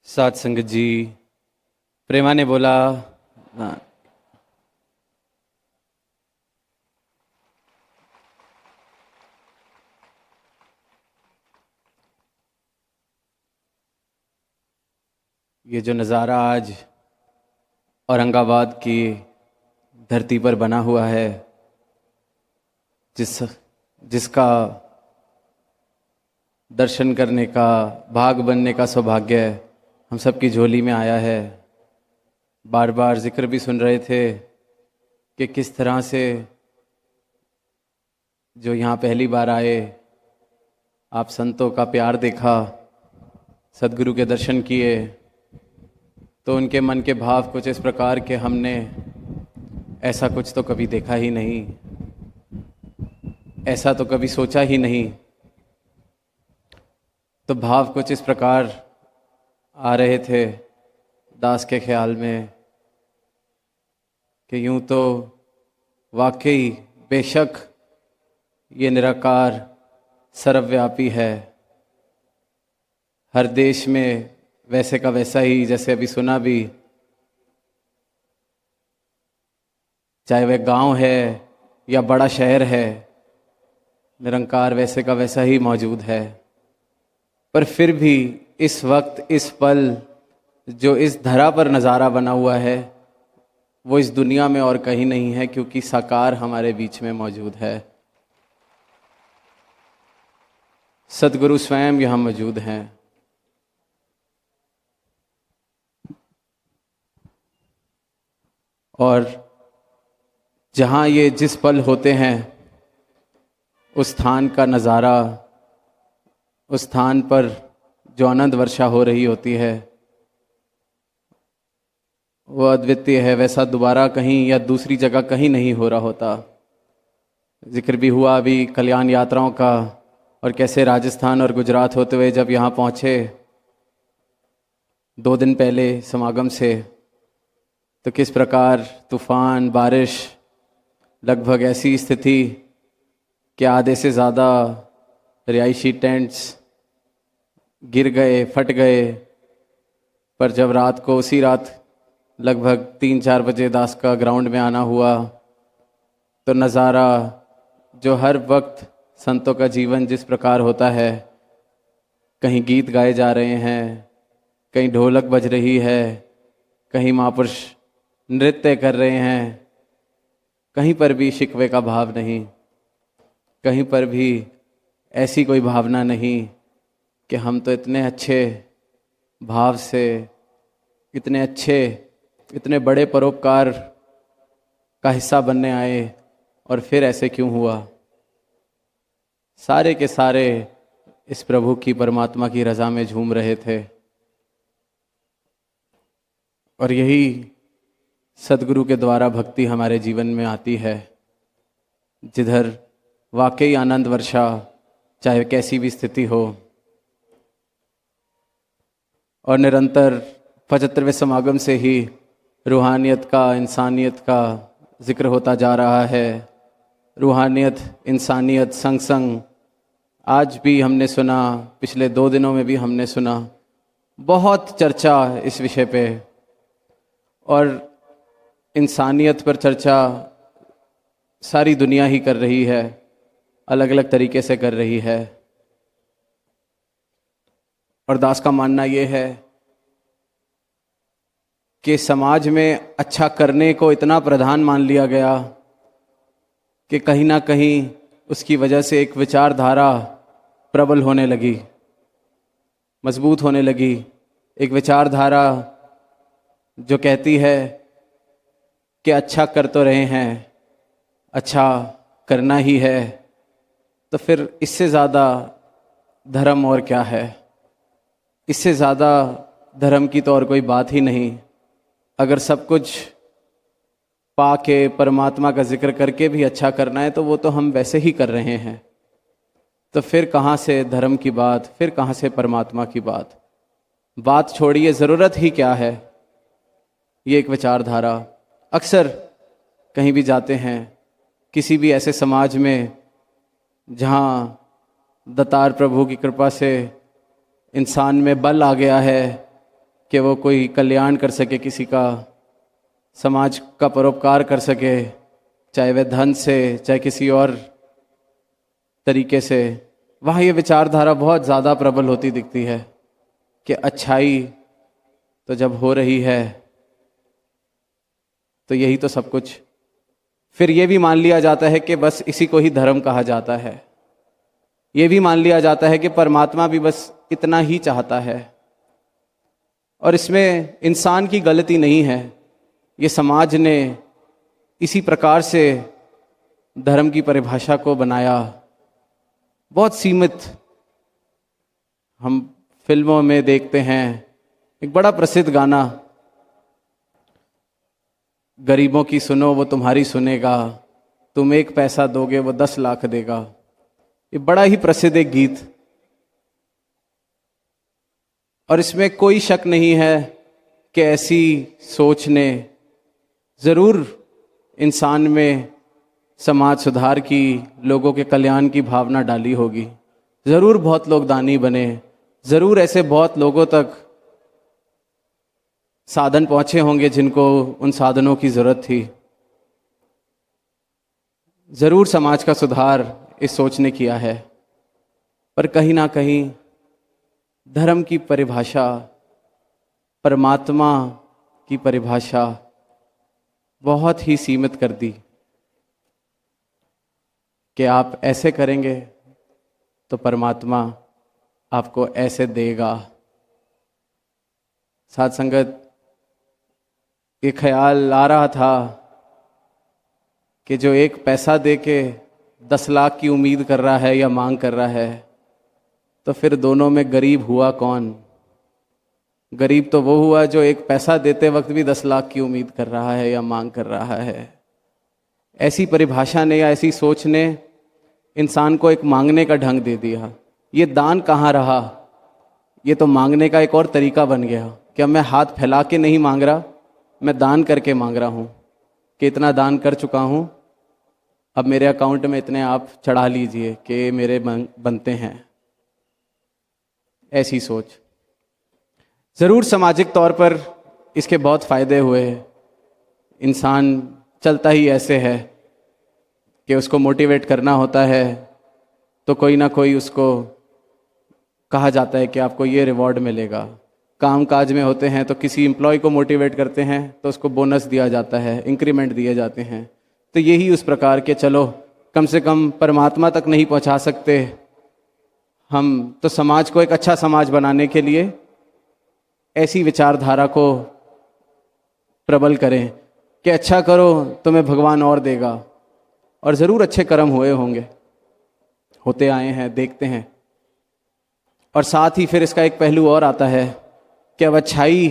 साथ संगत जी, प्रेमा ने बोला ये जो नज़ारा आज औरंगाबाद की धरती पर बना हुआ है, जिसका दर्शन करने का, भाग बनने का सौभाग्य हम सबकी झोली में आया है। बार बार जिक्र भी सुन रहे थे कि किस तरह से जो यहाँ पहली बार आए, आप संतों का प्यार देखा, सदगुरु के दर्शन किए, तो उनके मन के भाव कुछ इस प्रकार के हमने ऐसा कुछ तो कभी देखा ही नहीं, ऐसा तो कभी सोचा ही नहीं। तो भाव कुछ इस प्रकार आ रहे थे दास के ख्याल में कि यूं तो वाकई बेशक ये निराकार सर्वव्यापी है, हर देश में वैसे का वैसा ही, जैसे अभी सुना भी, चाहे वह गांव है या बड़ा शहर है, निरंकार वैसे का वैसा ही मौजूद है। पर फिर भी इस वक्त, इस पल जो इस धरा पर नज़ारा बना हुआ है, वो इस दुनिया में और कहीं नहीं है, क्योंकि साकार हमारे बीच में मौजूद है। सदगुरु स्वयं यहाँ मौजूद हैं। और जहाँ ये जिस पल होते हैं, उस स्थान का नज़ारा, उस स्थान पर जो आनंद वर्षा हो रही होती है, वो अद्वितीय है। वैसा दोबारा कहीं या दूसरी जगह कहीं नहीं हो रहा होता। जिक्र भी हुआ अभी कल्याण यात्राओं का, और कैसे राजस्थान और गुजरात होते हुए जब यहाँ पहुँचे 2 दिन पहले समागम से, तो किस प्रकार तूफान, बारिश, लगभग ऐसी स्थिति कि आधे से ज़्यादा रिहायशी टेंट्स गिर गए, फट गए। पर जब रात को, उसी रात लगभग 3-4 बजे दास का ग्राउंड में आना हुआ, तो नज़ारा जो हर वक्त संतों का जीवन जिस प्रकार होता है, कहीं गीत गाए जा रहे हैं, कहीं ढोलक बज रही है, कहीं महापुरुष नृत्य कर रहे हैं, कहीं पर भी शिकवे का भाव नहीं, कहीं पर भी ऐसी कोई भावना नहीं कि हम तो इतने अच्छे भाव से, इतने अच्छे, इतने बड़े परोपकार का हिस्सा बनने आए और फिर ऐसे क्यों हुआ। सारे के सारे इस प्रभु की, परमात्मा की रज़ा में झूम रहे थे। और यही सदगुरु के द्वारा भक्ति हमारे जीवन में आती है, जिधर वाकई आनंद वर्षा, चाहे कैसी भी स्थिति हो। और निरंतर 75वें समागम से ही रूहानियत का, इंसानियत का जिक्र होता जा रहा है। रूहानियत, इंसानियत संग संग आज भी हमने सुना, पिछले 2 दिनों में भी हमने सुना, बहुत चर्चा इस विषय पे। और इंसानियत पर चर्चा सारी दुनिया ही कर रही है, अलग अलग तरीके से कर रही है। और दास का मानना ये है कि समाज में अच्छा करने को इतना प्रधान मान लिया गया कि कहीं ना कहीं उसकी वजह से एक विचारधारा प्रबल होने लगी, मजबूत होने लगी। एक विचारधारा जो कहती है कि अच्छा कर तो रहे हैं, अच्छा करना ही है, तो फिर इससे ज़्यादा धर्म और क्या है, इससे ज़्यादा धर्म की तो और कोई बात ही नहीं। अगर सब कुछ पा के, परमात्मा का जिक्र करके भी अच्छा करना है, तो वो तो हम वैसे ही कर रहे हैं। तो फिर कहाँ से धर्म की बात, फिर कहाँ से परमात्मा की बात। बात छोड़िए, ज़रूरत ही क्या है। ये एक विचारधारा। अक्सर कहीं भी जाते हैं, किसी भी ऐसे समाज में जहाँ दतार प्रभु की कृपा से इंसान में बल आ गया है, कि वो कोई कल्याण कर सके, किसी का समाज का परोपकार कर सके, चाहे वह धन से चाहे किसी और तरीके से, वहाँ ये विचारधारा बहुत ज़्यादा प्रबल होती दिखती है कि अच्छाई तो जब हो रही है तो यही तो सब कुछ। फिर ये भी मान लिया जाता है कि बस इसी को ही धर्म कहा जाता है। ये भी मान लिया जाता है कि परमात्मा भी बस इतना ही चाहता है, और इसमें इंसान की गलती नहीं है। ये समाज ने इसी प्रकार से धर्म की परिभाषा को बनाया, बहुत सीमित। हम फिल्मों में देखते हैं एक बड़ा प्रसिद्ध गाना, गरीबों की सुनो वो तुम्हारी सुनेगा, तुम 1 पैसा दोगे वो 10 लाख देगा। ये बड़ा ही प्रसिद्ध एक गीत, और इसमें कोई शक नहीं है कि ऐसी सोच ने ज़रूर इंसान में समाज सुधार की, लोगों के कल्याण की भावना डाली होगी। ज़रूर बहुत लोग दानी बने, ज़रूर ऐसे बहुत लोगों तक साधन पहुंचे होंगे जिनको उन साधनों की ज़रूरत थी। ज़रूर समाज का सुधार इस सोच ने किया है, पर कहीं ना कहीं धर्म की परिभाषा, परमात्मा की परिभाषा बहुत ही सीमित कर दी कि आप ऐसे करेंगे तो परमात्मा आपको ऐसे देगा। साथ संगत, ये ख्याल आ रहा था कि जो 1 पैसा दे के 10 लाख की उम्मीद कर रहा है या मांग कर रहा है, तो फिर दोनों में गरीब हुआ कौन? गरीब तो वो हुआ जो 1 पैसा देते वक्त भी 10 लाख की उम्मीद कर रहा है या मांग कर रहा है। ऐसी परिभाषा ने या ऐसी सोच ने इंसान को एक मांगने का ढंग दे दिया। ये दान कहाँ रहा? ये तो मांगने का एक और तरीका बन गया कि अब मैं हाथ फैला के नहीं मांग रहा, मैं दान करके मांग रहा हूँ कि इतना दान कर चुका हूँ, अब मेरे अकाउंट में इतने आप चढ़ा लीजिए कि मेरे बनते हैं। ऐसी सोच। ज़रूर सामाजिक तौर पर इसके बहुत फ़ायदे हुए। इंसान चलता ही ऐसे है कि उसको मोटिवेट करना होता है तो कोई ना कोई उसको कहा जाता है कि आपको ये रिवॉर्ड मिलेगा। काम काज में होते हैं तो किसी एम्प्लॉय को मोटिवेट करते हैं तो उसको बोनस दिया जाता है, इंक्रीमेंट दिए जाते हैं। तो यही उस प्रकार के, चलो कम से कम परमात्मा तक नहीं पहुंचा सकते हम, तो समाज को एक अच्छा समाज बनाने के लिए ऐसी विचारधारा को प्रबल करें कि अच्छा करो तुम्हें भगवान और देगा। और ज़रूर अच्छे कर्म हुए होंगे, होते आए हैं, देखते हैं। और साथ ही फिर इसका एक पहलू और आता है कि अब अच्छाई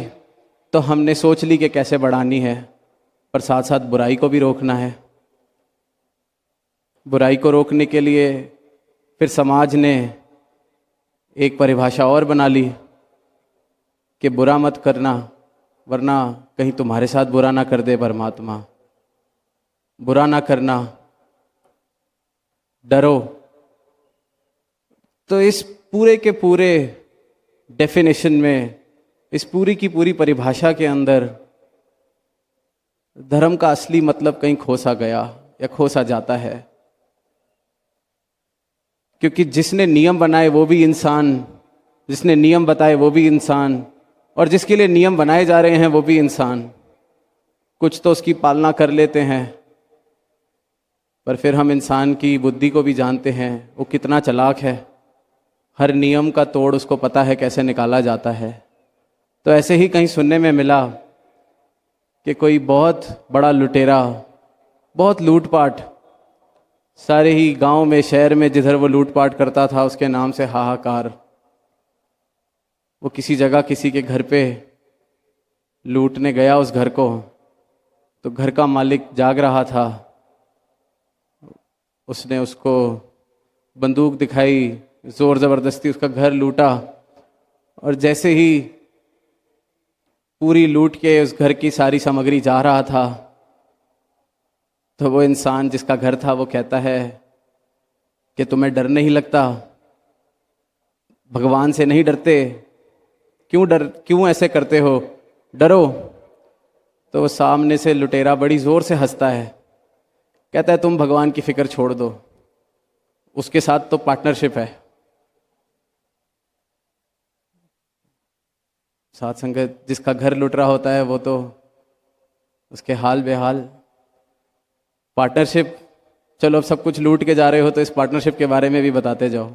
तो हमने सोच ली कि कैसे बढ़ानी है, पर साथ साथ बुराई को भी रोकना है। बुराई को रोकने के लिए फिर समाज ने एक परिभाषा और बना ली कि बुरा मत करना, वरना कहीं तुम्हारे साथ बुरा ना कर दे परमात्मा। बुरा ना करना, डरो। तो इस पूरे के पूरे डेफिनेशन में, इस पूरी की पूरी परिभाषा के अंदर धर्म का असली मतलब कहीं खोसा गया या खोसा जाता है। क्योंकि जिसने नियम बनाए वो भी इंसान, जिसने नियम बताए वो भी इंसान, और जिसके लिए नियम बनाए जा रहे हैं वो भी इंसान। कुछ तो उसकी पालना कर लेते हैं, पर फिर हम इंसान की बुद्धि को भी जानते हैं, वो कितना चालाक है। हर नियम का तोड़ उसको पता है कैसे निकाला जाता है। तो ऐसे ही कहीं सुनने में मिला कि कोई बहुत बड़ा लुटेरा, बहुत लूटपाट, सारे ही गांव में, शहर में जिधर वो लूटपाट करता था उसके नाम से हाहाकार। वो किसी जगह किसी के घर पे लूटने गया उस घर को, तो घर का मालिक जाग रहा था। उसने उसको बंदूक दिखाई, जोर ज़बरदस्ती उसका घर लूटा, और जैसे ही पूरी लूट के उस घर की सारी सामग्री जा रहा था, तो वो इंसान जिसका घर था वो कहता है कि तुम्हें डर नहीं लगता, भगवान से नहीं डरते? क्यों ऐसे करते हो, डरो। तो वो सामने से लुटेरा बड़ी जोर से हंसता है, कहता है तुम भगवान की फिक्र छोड़ दो, उसके साथ तो पार्टनरशिप है। साथ संगत, जिसका घर लुट रहा होता है वो तो उसके हाल बेहाल। पार्टनरशिप, चलो अब सब कुछ लूट के जा रहे हो तो इस पार्टनरशिप के बारे में भी बताते जाओ।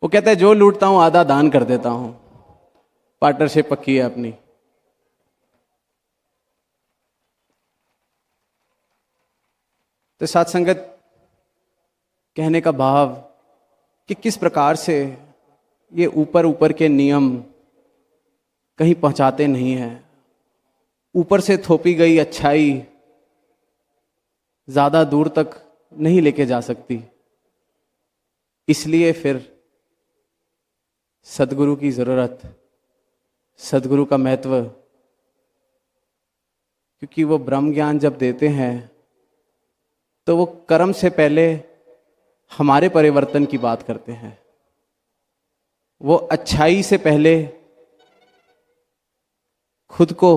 वो कहता है जो लूटता हूं आधा दान कर देता हूं, पार्टनरशिप पक्की है अपनी। तो साथ संगत, कहने का भाव कि किस प्रकार से ये ऊपर ऊपर के नियम कहीं पहुंचाते नहीं हैं। ऊपर से थोपी गई अच्छाई ज्यादा दूर तक नहीं लेके जा सकती। इसलिए फिर सदगुरु की जरूरत, सदगुरु का महत्व, क्योंकि वो ब्रह्म ज्ञान जब देते हैं तो वो कर्म से पहले हमारे परिवर्तन की बात करते हैं। वो अच्छाई से पहले खुद को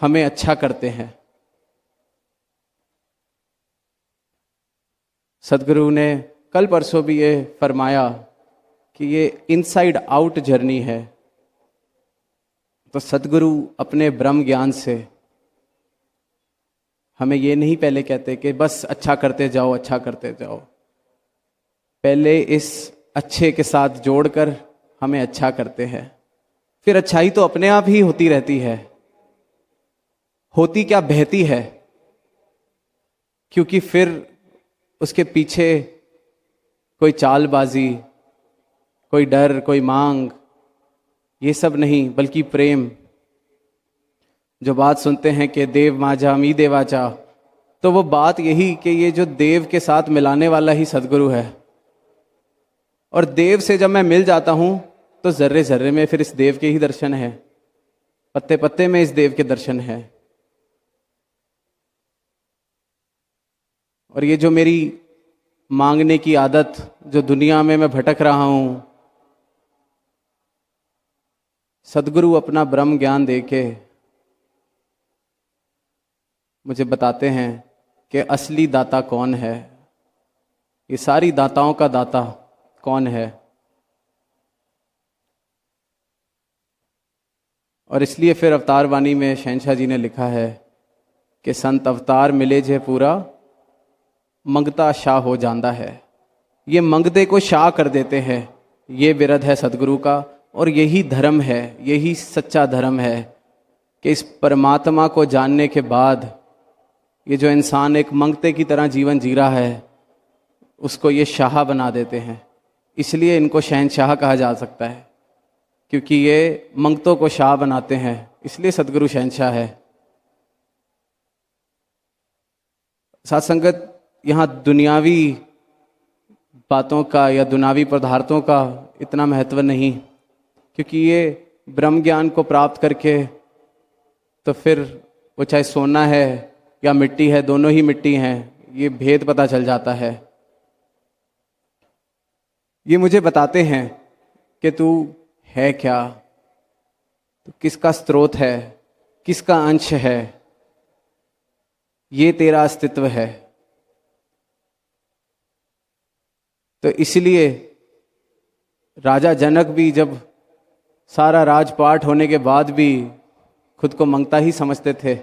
हमें अच्छा करते हैं। सदगुरु ने कल परसों भी ये फरमाया कि ये इनसाइड आउट जर्नी है। तो सदगुरु अपने ब्रह्म ज्ञान से हमें ये नहीं पहले कहते कि बस अच्छा करते जाओ, अच्छा करते जाओ। पहले इस अच्छे के साथ जोड़कर हमें अच्छा करते हैं, फिर अच्छाई तो अपने आप ही होती रहती है। होती क्या, बहती है, क्योंकि फिर उसके पीछे कोई चालबाजी, कोई डर, कोई मांग, ये सब नहीं, बल्कि प्रेम। जो बात सुनते हैं कि देव माजा मी देवाचा, तो वो बात यही कि ये जो देव के साथ मिलाने वाला ही सदगुरु है। और देव से जब मैं मिल जाता हूं तो जर्रे जर्रे में फिर इस देव के ही दर्शन है, पत्ते पत्ते में इस देव के दर्शन है। और ये जो मेरी मांगने की आदत, जो दुनिया में मैं भटक रहा हूं, सदगुरु अपना ब्रह्म ज्ञान देके मुझे बताते हैं कि असली दाता कौन है, ये सारी दाताओं का दाता कौन है। और इसलिए फिर अवतार वाणी में शहंशाह जी ने लिखा है कि संत अवतार मिले जे पूरा, मंगता शाह हो जाता है। ये मंगते को शाह कर देते हैं। ये विरध है सदगुरु का, और यही धर्म है, यही सच्चा धर्म है कि इस परमात्मा को जानने के बाद ये जो इंसान एक मंगते की तरह जीवन जी रहा है, उसको ये शाह बना देते हैं। इसलिए इनको शहंशाह कहा जा सकता है, क्योंकि ये मंगतों को शाह बनाते हैं, इसलिए सदगुरु शहंशाह है। साथ संगत, यहाँ दुनियावी बातों का या दुनियावी पदार्थों का इतना महत्व नहीं, क्योंकि ये ब्रह्म ज्ञान को प्राप्त करके तो फिर वो चाहे सोना है या मिट्टी है, दोनों ही मिट्टी हैं, ये भेद पता चल जाता है। ये मुझे बताते हैं कि तू है क्या, तो किसका स्रोत है, किसका अंश है, ये तेरा अस्तित्व है। तो इसलिए राजा जनक भी जब सारा राजपाट होने के बाद भी खुद को मंगता ही समझते थे,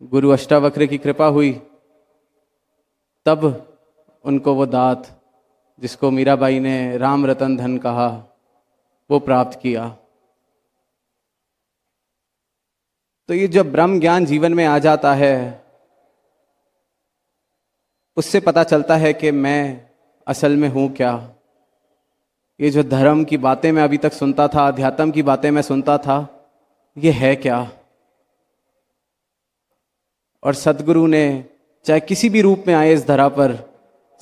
गुरु अष्टावक्र की कृपा हुई तब उनको वो दात, जिसको मीराबाई ने राम रतन धन कहा, वो प्राप्त किया। तो ये जब ब्रह्म ज्ञान जीवन में आ जाता है, उससे पता चलता है कि मैं असल में हूं क्या। ये जो धर्म की बातें मैं अभी तक सुनता था, अध्यात्म की बातें मैं सुनता था, ये है क्या। और सदगुरु ने चाहे किसी भी रूप में आए इस धरा पर,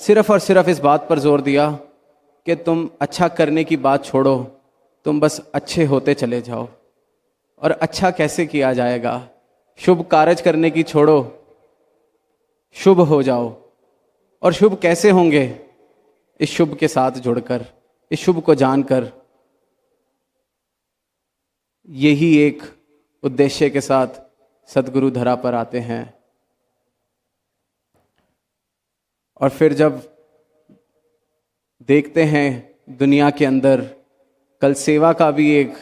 सिर्फ और सिर्फ इस बात पर जोर दिया कि तुम अच्छा करने की बात छोड़ो, तुम बस अच्छे होते चले जाओ। और अच्छा कैसे किया जाएगा, शुभ कार्य करने की छोड़ो, शुभ हो जाओ। और शुभ कैसे होंगे, इस शुभ के साथ जुड़कर, इस शुभ को जानकर। यही एक उद्देश्य के साथ सद्गुरु धरा पर आते हैं। और फिर जब देखते हैं दुनिया के अंदर, कल सेवा का भी एक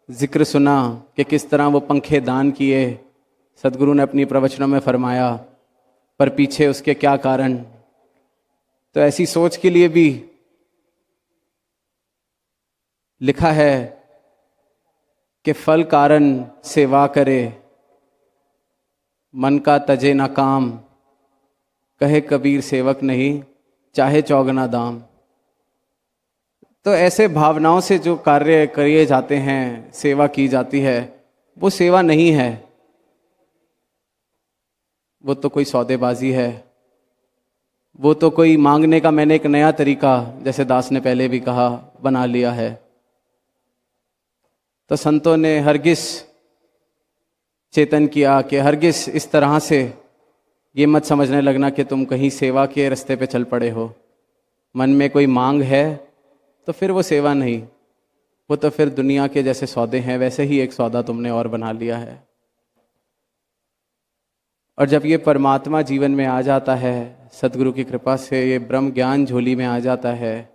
जिक्र सुना कि किस तरह वो पंखे दान किए, सद्गुरु ने अपनी प्रवचनों में फरमाया, पर पीछे उसके क्या कारण। तो ऐसी सोच के लिए भी लिखा है कि फल कारण सेवा करे, मन का तजे ना काम, कहे कबीर सेवक नहीं चाहे चौगना दाम। तो ऐसे भावनाओं से जो कार्य किए जाते हैं, सेवा की जाती है, वो सेवा नहीं है, वो तो कोई सौदेबाजी है, वो तो कोई मांगने का मैंने एक नया तरीका, जैसे दास ने पहले भी कहा, बना लिया है। तो संतों ने हरगिज चेतन किया कि हरगिज इस तरह से ये मत समझने लगना कि तुम कहीं सेवा के रास्ते पे चल पड़े हो। मन में कोई मांग है तो फिर वो सेवा नहीं, वो तो फिर दुनिया के जैसे सौदे हैं वैसे ही एक सौदा तुमने और बना लिया है। और जब ये परमात्मा जीवन में आ जाता है, सद्गुरु की कृपा से ये ब्रह्म ज्ञान झोली में आ जाता है,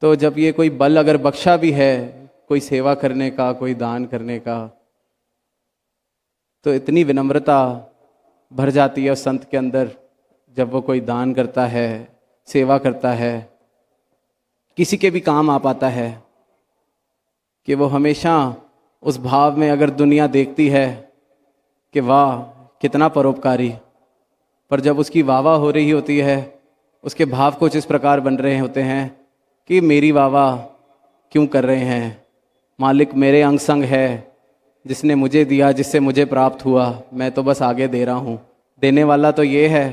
तो जब ये कोई बल अगर बख्शा भी है कोई सेवा करने का, कोई दान करने का, तो इतनी विनम्रता भर जाती है उस संत के अंदर जब वो कोई दान करता है, सेवा करता है, किसी के भी काम आ पाता है, कि वो हमेशा उस भाव में, अगर दुनिया देखती है कि वाह कितना परोपकारी, पर जब उसकी वाह वाह हो रही होती है, उसके भाव कुछ इस प्रकार बन रहे होते हैं कि मेरी वाह वाह क्यों कर रहे हैं, मालिक मेरे अंग संग है, जिसने मुझे दिया, जिससे मुझे प्राप्त हुआ, मैं तो बस आगे दे रहा हूँ, देने वाला तो ये है,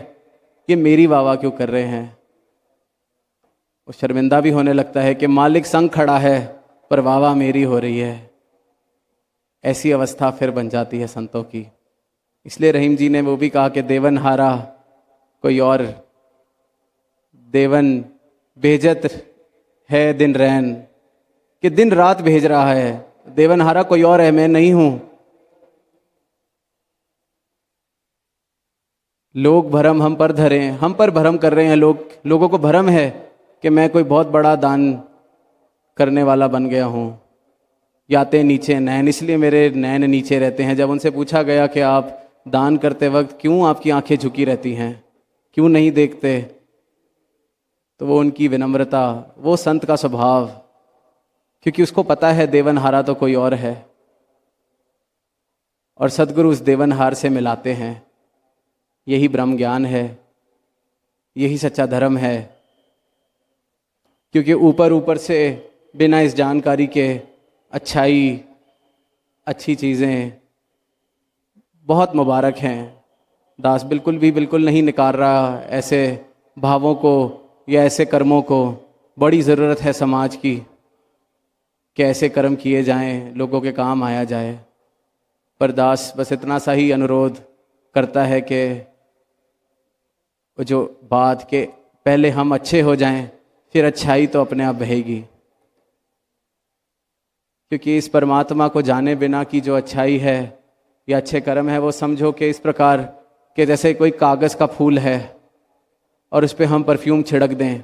कि मेरी वाह वाह क्यों कर रहे हैं। वो शर्मिंदा भी होने लगता है कि मालिक संग खड़ा है पर वाह वाह मेरी हो रही है। ऐसी अवस्था फिर बन जाती है संतों की। इसलिए रहीम जी ने वो भी कहा कि देवन हारा कोई और, देवन भेजत है दिन रैन, कि दिन रात भेज रहा है, देवन हारा कोई और है, मैं नहीं हूं। लोग भरम हम पर धरे, हम पर भरम कर रहे हैं लोगों को भरम है कि मैं कोई बहुत बड़ा दान करने वाला बन गया हूं। याते नीचे नैन, इसलिए मेरे नैन नीचे रहते हैं। जब उनसे पूछा गया कि आप दान करते वक्त क्यों आपकी आंखें झुकी रहती हैं, क्यों नहीं देखते, तो वो उनकी विनम्रता, वो संत का स्वभाव, क्योंकि उसको पता है देवनहारा तो कोई और है, और सद्गुरु उस देवनहार से मिलाते हैं। यही ब्रह्म ज्ञान है, यही सच्चा धर्म है। क्योंकि ऊपर ऊपर से बिना इस जानकारी के अच्छाई, अच्छी चीज़ें बहुत मुबारक हैं। दास बिल्कुल नहीं निकाल रहा ऐसे भावों को या ऐसे कर्मों को। बड़ी ज़रूरत है समाज की कि ऐसे कर्म किए जाएं, लोगों के काम आया जाए। पर दास बस इतना सा ही अनुरोध करता है कि वो जो बात के पहले हम अच्छे हो जाएं, फिर अच्छाई तो अपने आप बहेगी। क्योंकि इस परमात्मा को जाने बिना की जो अच्छाई है या अच्छे कर्म है, वो समझो कि इस प्रकार कि जैसे कोई कागज़ का फूल है और उस पर हम परफ्यूम छिड़क दें,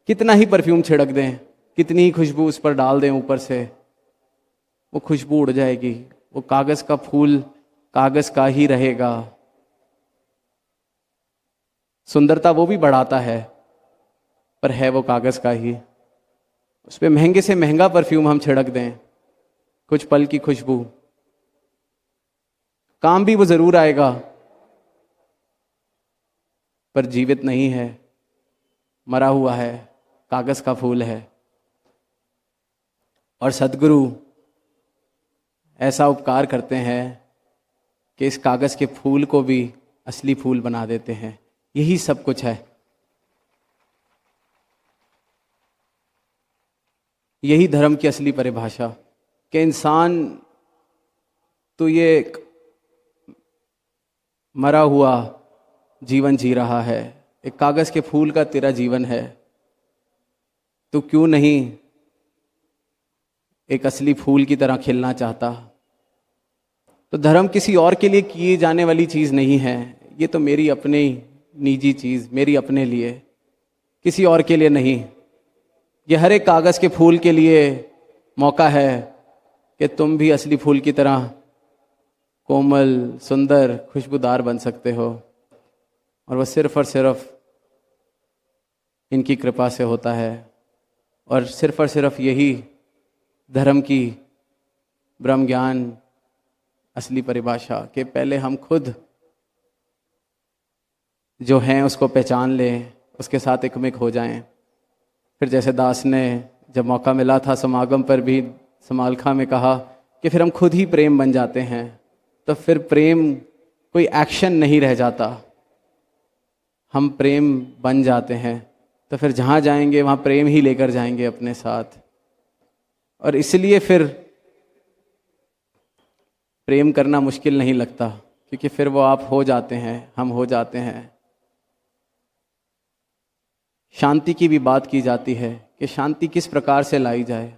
कितना ही परफ्यूम छिड़क दें, कितनी ही खुशबू उस पर डाल दें ऊपर से, वो खुशबू उड़ जाएगी। वो कागज़ का फूल कागज़ का ही रहेगा। सुंदरता वो भी बढ़ाता है, पर है वो कागज़ का ही। उस पर महंगे से महंगा परफ्यूम हम छिड़क दें, कुछ पल की खुशबू, काम भी वो ज़रूर आएगा, पर जीवित नहीं है, मरा हुआ है, कागज़ का फूल है। और सद्गुरु ऐसा उपकार करते हैं कि इस कागज़ के फूल को भी असली फूल बना देते हैं। यही सब कुछ है, यही धर्म की असली परिभाषा, कि इंसान तो ये एक मरा हुआ जीवन जी रहा है, एक कागज़ के फूल का तेरा जीवन है, तो क्यों नहीं एक असली फूल की तरह खिलना चाहता। तो धर्म किसी और के लिए किए जाने वाली चीज़ नहीं है, ये तो मेरी अपनी निजी चीज़, मेरी अपने लिए, किसी और के लिए नहीं। ये हर एक कागज़ के फूल के लिए मौका है कि तुम भी असली फूल की तरह कोमल, सुंदर, खुशबूदार बन सकते हो। और वह सिर्फ और सिर्फ इनकी कृपा से होता है। और सिर्फ यही धर्म की ब्रह्म ज्ञान असली परिभाषा, कि पहले हम खुद जो हैं उसको पहचान लें, उसके साथ एकमिक हो जाएं। फिर जैसे दास ने जब मौका मिला था समागम पर भी समालखा में कहा कि फिर हम खुद ही प्रेम बन जाते हैं, तो फिर प्रेम कोई एक्शन नहीं रह जाता, हम प्रेम बन जाते हैं। तो फिर जहाँ जाएंगे वहाँ प्रेम ही लेकर जाएंगे अपने साथ। और इसलिए फिर प्रेम करना मुश्किल नहीं लगता, क्योंकि फिर वो आप हो जाते हैं, हम हो जाते हैं। शांति की भी बात की जाती है कि शांति किस प्रकार से लाई जाए।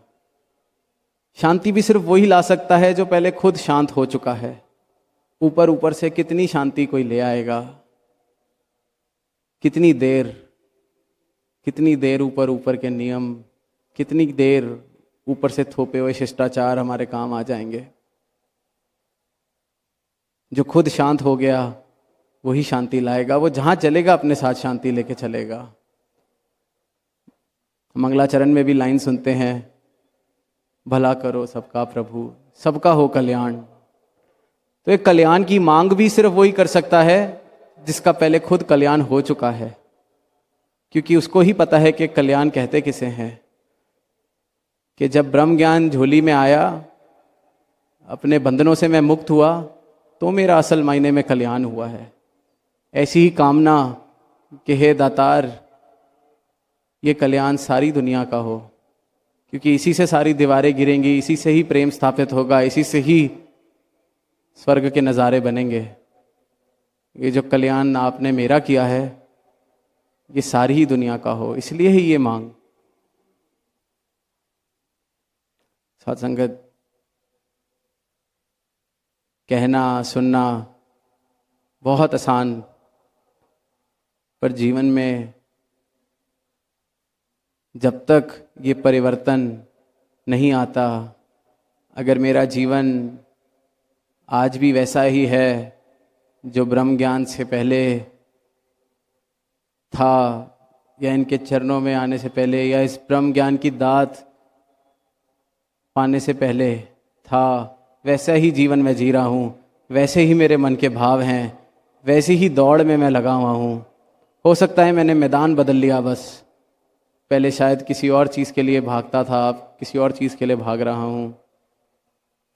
शांति भी सिर्फ वही ला सकता है जो पहले खुद शांत हो चुका है। ऊपर ऊपर से कितनी शांति कोई ले आएगा, कितनी देर ऊपर ऊपर के नियम, कितनी देर ऊपर से थोपे हुए शिष्टाचार हमारे काम आ जाएंगे। जो खुद शांत हो गया वही शांति लाएगा, वो जहाँ चलेगा अपने साथ शांति लेके चलेगा। मंगलाचरण में भी लाइन सुनते हैं, भला करो सबका प्रभु, सबका हो कल्याण। तो एक कल्याण की मांग भी सिर्फ वही कर सकता है जिसका पहले खुद कल्याण हो चुका है, क्योंकि उसको ही पता है कि कल्याण कहते किसे हैं। कि जब ब्रह्म ज्ञान झोली में आया, अपने बंधनों से मैं मुक्त हुआ, तो मेरा असल मायने में कल्याण हुआ है। ऐसी ही कामना कि हे दातार, ये कल्याण सारी दुनिया का हो, क्योंकि इसी से सारी दीवारें गिरेंगी, इसी से ही प्रेम स्थापित होगा, इसी से ही स्वर्ग के नज़ारे बनेंगे। ये जो कल्याण आपने मेरा किया है, ये सारी ही दुनिया का हो, इसलिए ही ये मांग। साथ संगत, कहना सुनना बहुत आसान, पर जीवन में जब तक ये परिवर्तन नहीं आता, अगर मेरा जीवन आज भी वैसा ही है जो ब्रह्म ज्ञान से पहले था, या इनके चरणों में आने से पहले, या इस ब्रह्म ज्ञान की दात पाने से पहले था, वैसा ही जीवन मैं जी रहा हूँ, वैसे ही मेरे मन के भाव हैं, वैसी ही दौड़ में मैं लगा हुआ हूँ। हो सकता है मैंने मैदान बदल लिया बस, पहले शायद किसी और चीज़ के लिए भागता था, अब किसी और चीज़ के लिए भाग रहा हूँ,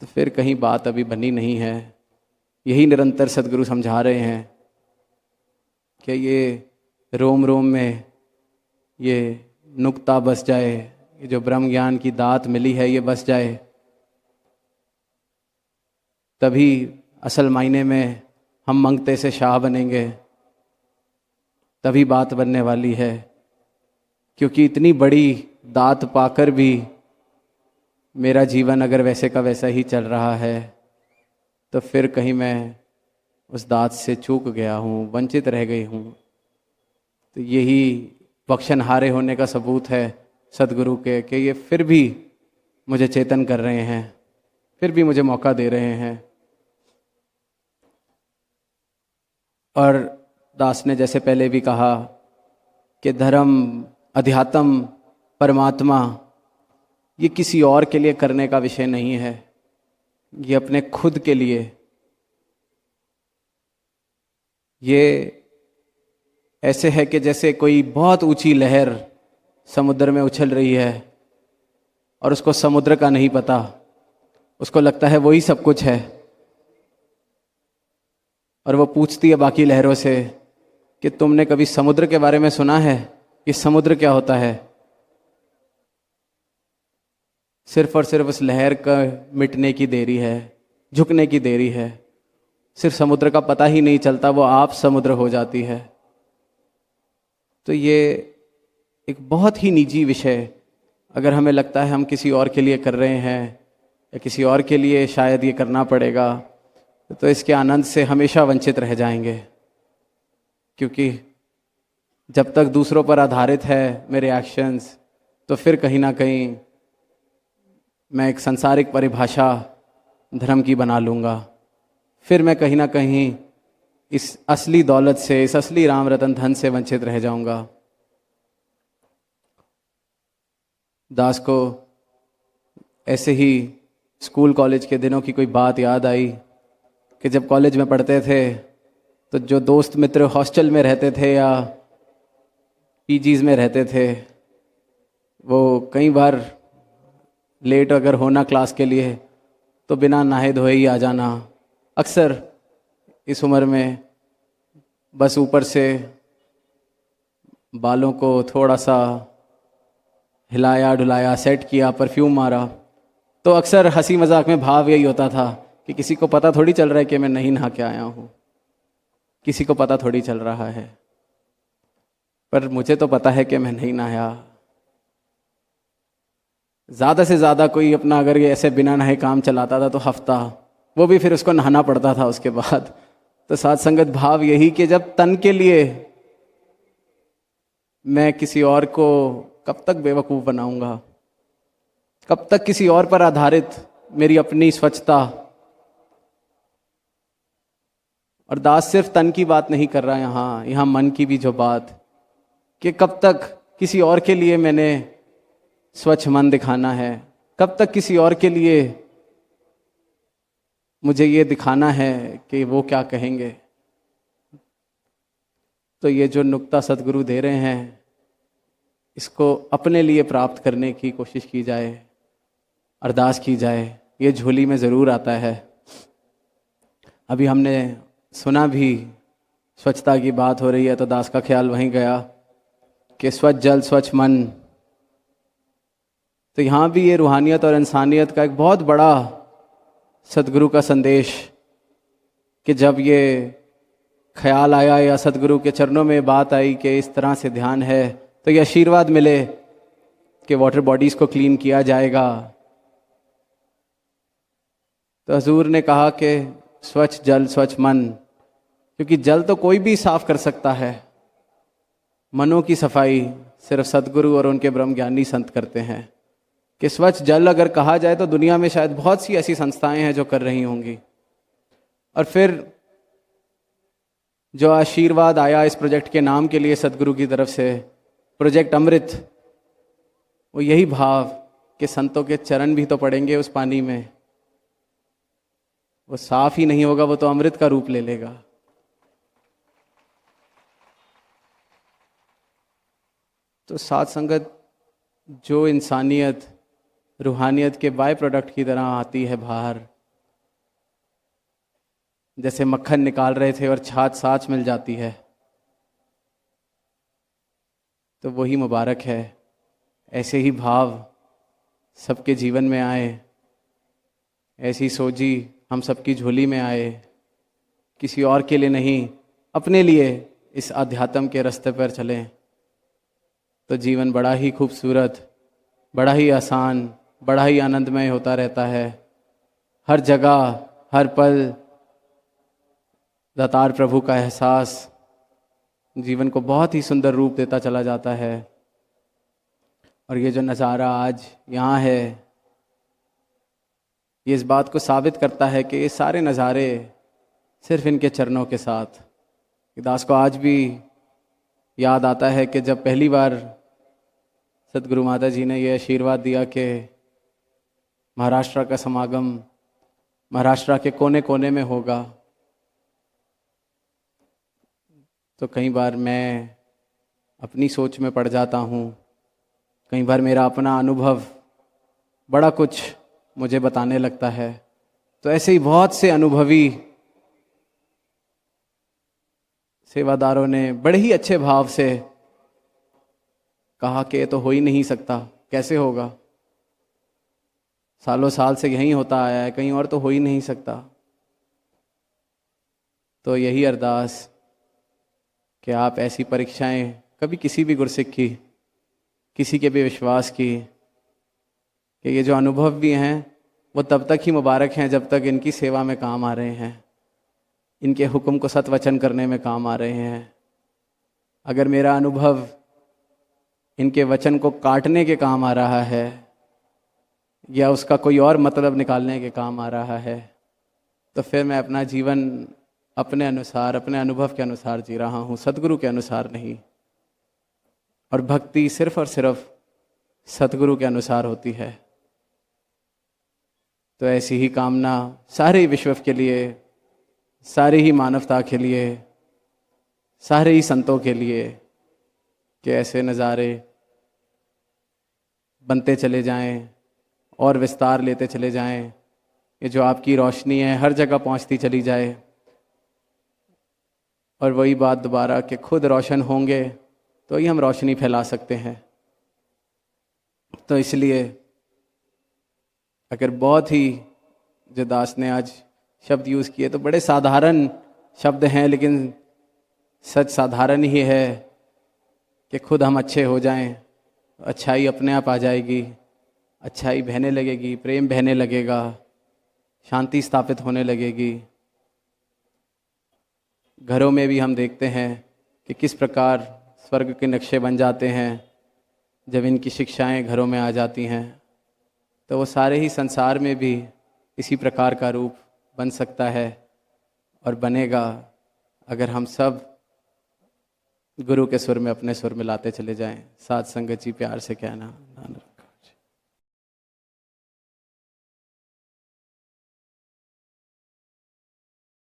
तो फिर कहीं बात अभी बनी नहीं है। यही निरंतर सदगुरु समझा रहे हैं कि ये रोम रोम में ये नुक्ता बस जाए, ये जो ब्रह्म ज्ञान की दात मिली है ये बस जाए, तभी असल मायने में हम मंगते से शाह बनेंगे, तभी बात बनने वाली है। क्योंकि इतनी बड़ी दात पाकर भी मेरा जीवन अगर वैसे का वैसा ही चल रहा है, तो फिर कहीं मैं उस दात से चूक गया हूँ, वंचित रह गई हूँ। तो यही बख्शनहारे होने का सबूत है सदगुरु के, कि ये फिर भी मुझे चेतन कर रहे हैं, फिर भी मुझे मौका दे रहे हैं। और दास ने जैसे पहले भी कहा कि धर्म, अध्यात्म, परमात्मा ये किसी और के लिए करने का विषय नहीं है, ये अपने खुद के लिए। ये ऐसे है कि जैसे कोई बहुत ऊंची लहर समुद्र में उछल रही है और उसको समुद्र का नहीं पता, उसको लगता है वही सब कुछ है, और वो पूछती है बाकी लहरों से कि तुमने कभी समुद्र के बारे में सुना है कि समुद्र क्या होता है? सिर्फ और सिर्फ उस लहर का मिटने की देरी है, झुकने की देरी है। सिर्फ समुद्र का पता ही नहीं चलता, वो आप समुद्र हो जाती है। तो ये एक बहुत ही निजी विषय अगर हमें लगता है हम किसी और के लिए कर रहे हैं या किसी और के लिए शायद ये करना पड़ेगा, तो इसके आनंद से हमेशा वंचित रह जाएंगे। क्योंकि जब तक दूसरों पर आधारित है मेरे एक्शंस, तो फिर कहीं ना कहीं मैं एक सांसारिक परिभाषा धर्म की बना लूँगा। फिर मैं कहीं ना कहीं इस असली दौलत से, इस असली राम रतन धन से वंचित रह जाऊंगा। दास को ऐसे ही स्कूल कॉलेज के दिनों की कोई बात याद आई कि जब कॉलेज में पढ़ते थे तो जो दोस्त मित्र हॉस्टल में रहते थे या पीजीज में रहते थे, वो कई बार लेट अगर होना क्लास के लिए तो बिना नहाए धोए ही आ जाना। अक्सर इस उम्र में बस ऊपर से बालों को थोड़ा सा हिलाया डुलाया, सेट किया, परफ्यूम मारा, तो अक्सर हंसी मजाक में भाव यही होता था कि किसी को पता थोड़ी चल रहा है कि मैं नहीं नहा के आया हूँ, किसी को पता थोड़ी चल रहा है। पर मुझे तो पता है कि मैं नहीं नहाया। ज़्यादा से ज़्यादा कोई अपना अगर ये ऐसे बिना नहाए काम चलाता था तो हफ्ता, वो भी फिर उसको नहाना पड़ता था उसके बाद। तो साथ संगत भाव यही कि जब तन के लिए मैं किसी और को कब तक बेवकूफ़ बनाऊंगा, कब तक किसी और पर आधारित मेरी अपनी स्वच्छता। और दास सिर्फ तन की बात नहीं कर रहा यहाँ मन की भी जो बात, कि कब तक किसी और के लिए मैंने स्वच्छ मन दिखाना है, कब तक किसी और के लिए मुझे ये दिखाना है कि वो क्या कहेंगे। तो ये जो नुक्ता सदगुरु दे रहे हैं, इसको अपने लिए प्राप्त करने की कोशिश की जाए, अरदास की जाए। ये झोली में ज़रूर आता है। अभी हमने सुना भी स्वच्छता की बात हो रही है, तो दास का ख्याल वहीं गया कि स्वच्छ जल स्वच्छ मन। तो यहाँ भी ये रूहानियत और इंसानियत का एक बहुत बड़ा सदगुरु का संदेश, कि जब ये ख्याल आया या सदगुरु के चरणों में बात आई कि इस तरह से ध्यान है, तो ये आशीर्वाद मिले कि वाटर बॉडीज को क्लीन किया जाएगा। तो हजूर ने कहा कि स्वच्छ जल स्वच्छ मन, क्योंकि जल तो कोई भी साफ कर सकता है, मनों की सफाई सिर्फ सदगुरु और उनके ब्रह्म ज्ञानी संत करते हैं। कि स्वच्छ जल अगर कहा जाए तो दुनिया में शायद बहुत सी ऐसी संस्थाएं हैं जो कर रही होंगी। और फिर जो आशीर्वाद आया इस प्रोजेक्ट के नाम के लिए सदगुरु की तरफ से, प्रोजेक्ट अमृत, वो यही भाव कि संतों के चरण भी तो पड़ेंगे उस पानी में, वो साफ ही नहीं होगा, वो तो अमृत का रूप ले लेगा। तो साथ संगत जो इंसानियत रूहानियत के बाय प्रोडक्ट की तरह आती है बाहर, जैसे मक्खन निकाल रहे थे और छाछ साच मिल जाती है, तो वही मुबारक है। ऐसे ही भाव सबके जीवन में आए, ऐसी सोजी हम सबकी झोली में आए, किसी और के लिए नहीं, अपने लिए इस आध्यात्म के रास्ते पर चलें, तो जीवन बड़ा ही खूबसूरत, बड़ा ही आसान, बड़ा ही आनंदमय होता रहता है। हर जगह हर पल दातार प्रभु का एहसास जीवन को बहुत ही सुंदर रूप देता चला जाता है। और ये जो नज़ारा आज यहाँ है, ये इस बात को साबित करता है कि ये सारे नज़ारे सिर्फ इनके चरणों के साथ। दास को आज भी याद आता है कि जब पहली बार सतगुरु माता जी ने ये आशीर्वाद दिया कि महाराष्ट्र का समागम महाराष्ट्र के कोने कोने में होगा, तो कई बार मैं अपनी सोच में पड़ जाता हूँ, कई बार मेरा अपना अनुभव बड़ा कुछ मुझे बताने लगता है। तो ऐसे ही बहुत से अनुभवी सेवादारों ने बड़े ही अच्छे भाव से कहा कि ये तो हो ही नहीं सकता, कैसे होगा, सालों साल से यही होता आया है, कहीं और तो हो ही नहीं सकता। तो यही अरदास कि आप ऐसी परीक्षाएं कभी किसी भी गुरसिख की, किसी के भी विश्वास की कि ये जो अनुभव भी हैं वो तब तक ही मुबारक हैं जब तक इनकी सेवा में काम आ रहे हैं, इनके हुक्म को सत्वचन करने में काम आ रहे हैं। अगर मेरा अनुभव इनके वचन को काटने के काम आ रहा है या उसका कोई और मतलब निकालने के काम आ रहा है, तो फिर मैं अपना जीवन अपने अनुसार, अपने अनुभव के अनुसार जी रहा हूँ, सतगुरु के अनुसार नहीं। और भक्ति सिर्फ और सिर्फ सतगुरु के अनुसार होती है। तो ऐसी ही कामना सारे विश्व के लिए, सारी ही मानवता के लिए, सारे ही संतों के लिए कि ऐसे नज़ारे बनते चले जाएं और विस्तार लेते चले जाएं। ये जो आपकी रोशनी है हर जगह पहुंचती चली जाए। और वही बात दोबारा कि खुद रोशन होंगे तो ही हम रोशनी फैला सकते हैं। तो इसलिए अगर बहुत ही, जो दास ने आज शब्द यूज़ किए तो बड़े साधारण शब्द हैं, लेकिन सच साधारण ही है कि खुद हम अच्छे हो जाएं, अच्छाई अपने आप आ जाएगी, अच्छाई बहने लगेगी, प्रेम बहने लगेगा, शांति स्थापित होने लगेगी। घरों में भी हम देखते हैं कि किस प्रकार स्वर्ग के नक्शे बन जाते हैं जब इनकी शिक्षाएं घरों में आ जाती हैं। तो वो सारे ही संसार में भी इसी प्रकार का रूप बन सकता है और बनेगा अगर हम सब गुरु के सुर में अपने सुर मिलाते चले जाएं। साथ संगत जी प्यार से कहना।